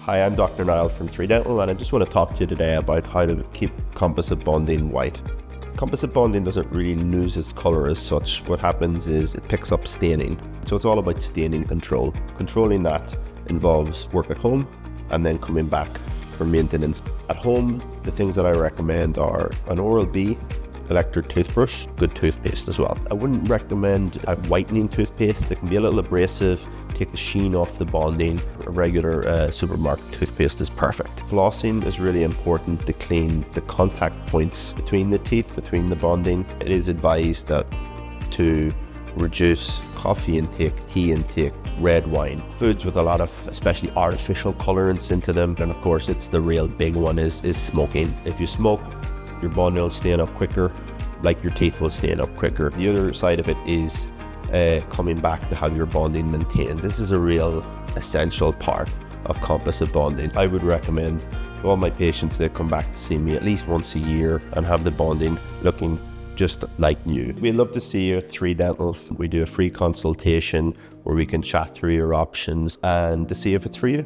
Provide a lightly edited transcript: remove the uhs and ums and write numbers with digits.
Hi, I'm Dr. Niall from 3Dental, and I just want to talk to you today about how to keep composite bonding white. Composite bonding doesn't really lose its colour as such. What happens is it picks up staining. So it's all about staining control. Controlling that involves work at home and then coming back for maintenance. At home, the things that I recommend are an Oral-B electric toothbrush, good toothpaste as well. I wouldn't recommend a whitening toothpaste. It can be a little abrasive, take the sheen off the bonding. A regular supermarket toothpaste is perfect. Flossing is really important to clean the contact points between the teeth, between the bonding. It is advised that to reduce coffee intake, tea intake, red wine, foods with a lot of especially artificial colorants into them. And of course, it's the real big one is smoking. If you smoke, your bonding will stain up quicker, like your teeth will stain up quicker. The other side of it is coming back to have your bonding maintained. This is a real essential part of composite bonding. I would recommend to all my patients that come back to see me at least once a year and have the bonding looking just like new. We'd love to see you at 3Dental. We do a free consultation where we can chat through your options and to see if it's for you.